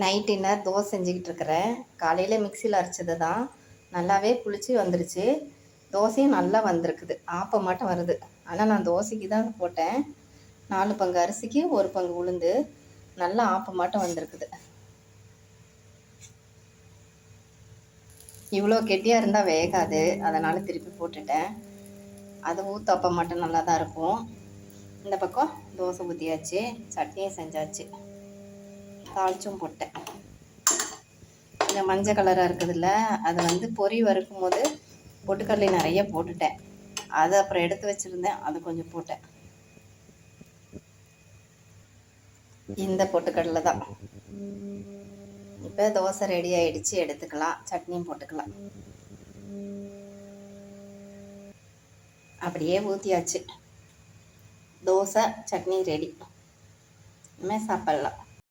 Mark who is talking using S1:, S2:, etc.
S1: Night dinner dosa செஞ்சுக்கிட்டு இருக்கிறேன். காலையில் மிக்சியில் அரைச்சது தான், நல்லாவே புளிச்சு வந்துருச்சு. தோசையும் நல்லா வந்திருக்குது, ஆப்பம் மட்டும் வருது. ஆனால் நான் தோசைக்கு தான் போட்டேன். 4 பங்கு அரிசிக்கு 1 பங்கு உளுந்து, நல்லா ஆப்பம் மட்டும் வந்திருக்குது. இவ்வளோ கெட்டியாக இருந்தால் வேகாது, அதனால் திருப்பி போட்டுட்டேன். அது ஊத்தாப்பம் மட்டும் நல்லா தான் இருக்கும். இந்த பக்கம் தோசை ஊற்றியாச்சு, சட்னியும் செஞ்சாச்சு, தாளிச்சும் போட்டேன். இந்த மஞ்சள் கலராக இருக்குதுல்ல, அதை வந்து பொரி வறுக்கும் போது பொட்டுக்கடலை நிறைய போட்டுட்டேன். அதை அப்புறம் எடுத்து வச்சுருந்தேன், அது கொஞ்சம் போட்டேன். இந்த பொட்டுக்கடலை தான். இப்போ தோசை ரெடி ஆகிடுச்சு, எடுத்துக்கலாம். சட்னியும் போட்டுக்கலாம். அப்படியே ஊற்றியாச்சு. தோசை சட்னி ரெடி. இனிமேல் சாப்பிட்லாம்.